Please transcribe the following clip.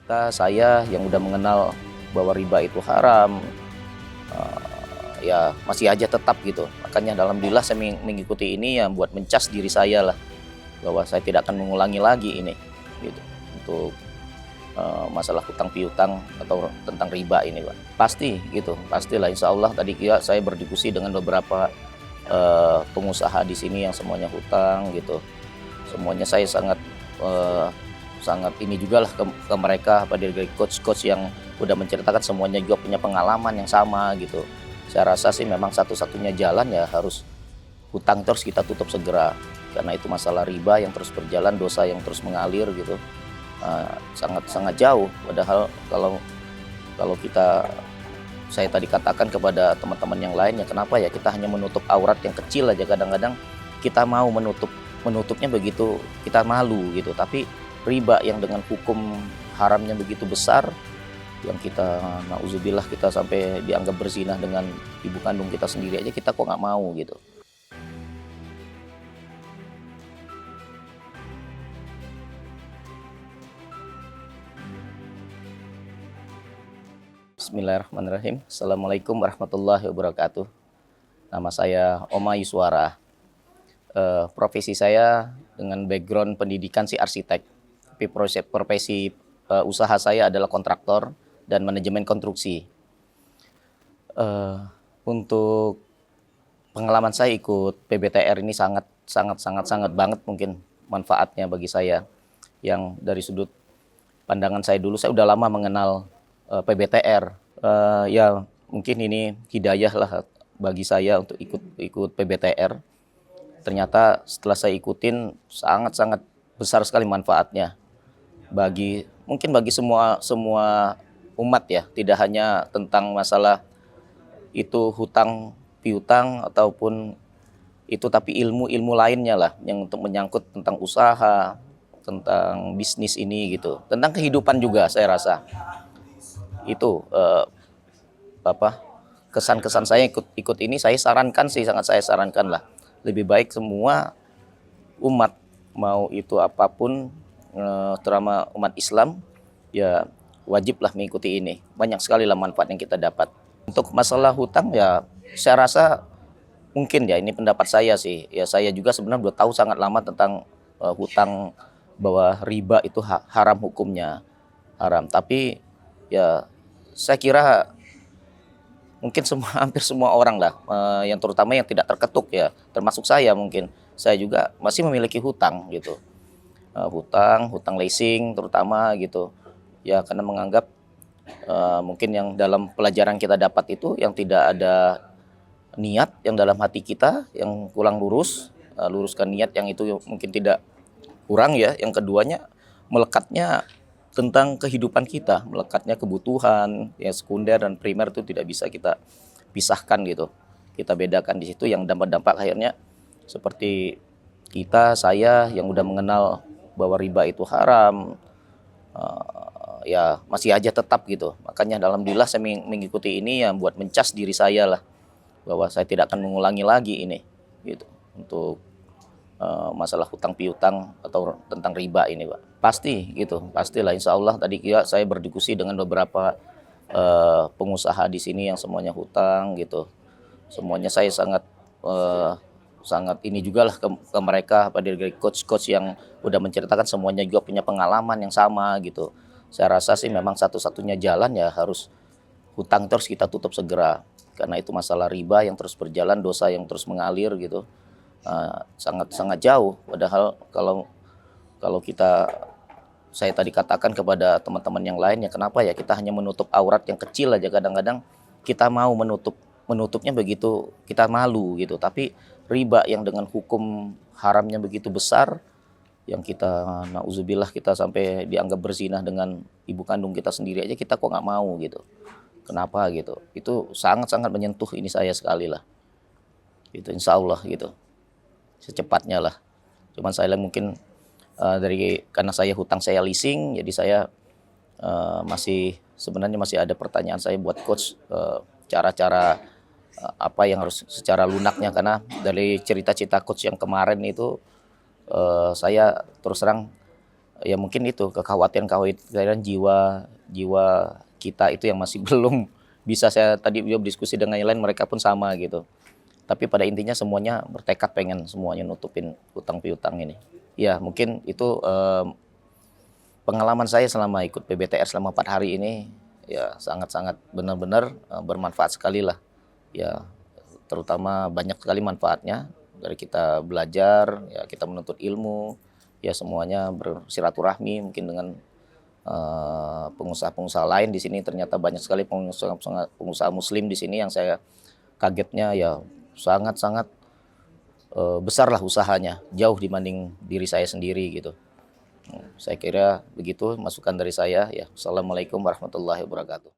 Saya yang udah mengenal bahwa riba itu haram, ya masih aja tetap gitu. Makanya alhamdulillah saya mengikuti ini ya buat mencas diri saya lah, bahwa saya tidak akan mengulangi lagi ini, gitu. Untuk masalah hutang piutang atau tentang riba ini, Pak. Pasti gitu, pastilah insya Allah. Tadi saya berdiskusi dengan beberapa pengusaha di sini yang semuanya hutang gitu. Semuanya saya sangat sangat ini juga lah ke mereka, pada dari coach-coach yang udah menceritakan semuanya juga punya pengalaman yang sama gitu. Saya rasa sih memang satu-satunya jalan ya harus hutang terus kita tutup segera, karena itu masalah riba yang terus berjalan, dosa yang terus mengalir gitu. Sangat sangat jauh. Padahal kalau saya tadi katakan kepada teman-teman yang lain, ya kenapa ya kita hanya menutup aurat yang kecil aja, kadang-kadang kita mau menutupnya begitu kita malu gitu. Tapi riba yang dengan hukum haramnya begitu besar, yang kita nauzubillah kita sampai dianggap berzinah dengan ibu kandung kita sendiri aja, kita kok nggak mau gitu. Bismillahirrahmanirrahim. Assalamualaikum warahmatullahi wabarakatuh. Nama saya Oma Yuswara. Profesi saya dengan background pendidikan si arsitek, tapi profesi usaha saya adalah kontraktor dan manajemen konstruksi. Untuk pengalaman saya ikut PBTR ini sangat banget mungkin manfaatnya bagi saya. Yang dari sudut pandangan saya dulu, saya udah lama mengenal PBTR. Ya mungkin ini hidayah lah bagi saya untuk ikut PBTR. Ternyata setelah saya ikutin sangat besar sekali manfaatnya mungkin bagi semua umat ya, tidak hanya tentang masalah itu hutang piutang ataupun itu, tapi ilmu lainnya lah yang untuk menyangkut tentang usaha, tentang bisnis ini gitu, tentang kehidupan juga. Saya rasa itu kesan-kesan saya ikut ini, saya sarankan sih, sangat saya sarankan lah, lebih baik semua umat, mau itu apapun, terutama umat Islam, ya wajiblah mengikuti ini. Banyak sekali lah manfaat yang kita dapat. Untuk masalah hutang ya, saya rasa mungkin ya, ini pendapat saya sih, ya saya juga sebenarnya udah tahu sangat lama tentang hutang, bahwa riba itu haram, hukumnya haram. Tapi ya saya kira mungkin hampir semua orang lah, yang terutama yang tidak terketuk ya, termasuk saya mungkin. Saya juga masih memiliki hutang gitu. Hutang leasing terutama gitu. Ya karena menganggap mungkin yang dalam pelajaran kita dapat itu yang tidak ada niat yang dalam hati kita yang kurang lurus, luruskan niat yang itu mungkin tidak kurang ya. Yang keduanya, melekatnya tentang kehidupan kita, melekatnya kebutuhan yang sekunder dan primer itu tidak bisa kita pisahkan gitu. Kita bedakan di situ, yang dampak akhirnya seperti saya yang udah mengenal bahwa riba itu haram, ya masih aja tetap gitu. Makanya alhamdulillah saya mengikuti ini ya buat mencas diri saya lah, bahwa saya tidak akan mengulangi lagi ini gitu. Untuk masalah hutang piutang atau tentang riba ini, Pak. Pasti gitu, pastilah insya Allah. Tadi saya berdiskusi dengan beberapa pengusaha di sini yang semuanya hutang gitu. Semuanya saya sangat ini juga lah ke mereka, pada dari coach-coach yang udah menceritakan semuanya juga punya pengalaman yang sama gitu. Saya rasa sih memang satu-satunya jalan ya harus hutang terus kita tutup segera, karena itu masalah riba yang terus berjalan, dosa yang terus mengalir gitu. Sangat jauh. Padahal kalau saya tadi katakan kepada teman-teman yang lain, ya kenapa ya kita hanya menutup aurat yang kecil aja, kadang-kadang kita mau menutupnya begitu kita malu gitu. Tapi riba yang dengan hukum haramnya begitu besar, yang kita nauzubillah kita sampai dianggap berzinah dengan ibu kandung kita sendiri aja, kita kok nggak mau gitu. Kenapa gitu? Itu sangat menyentuh ini saya sekali lah. Gitu, insya Allah gitu. Secepatnya lah. Cuman saya mungkin karena saya hutang, saya leasing, jadi saya sebenarnya masih ada pertanyaan saya buat coach, cara-cara apa yang harus secara lunaknya, karena dari cerita-cerita coach yang kemarin itu saya terus terang Ya mungkin itu kekhawatiran-kekhawatiran jiwa kita itu yang masih belum bisa. Saya tadi juga berdiskusi dengan yang lain, mereka pun sama gitu. Tapi pada intinya semuanya bertekad pengen semuanya nutupin hutang piutang ini. Ya mungkin itu pengalaman saya selama ikut PBTR selama 4 hari ini, ya sangat-sangat benar-benar bermanfaat sekali lah. Ya terutama banyak sekali manfaatnya dari kita belajar, ya kita menuntut ilmu, ya semuanya bersilaturahmi mungkin dengan pengusaha-pengusaha lain di sini. Ternyata banyak sekali pengusaha muslim di sini yang saya kagetnya, ya sangat-sangat besar lah usahanya, jauh dibanding diri saya sendiri gitu. Saya kira begitu masukan dari saya ya. Assalamualaikum warahmatullahi wabarakatuh.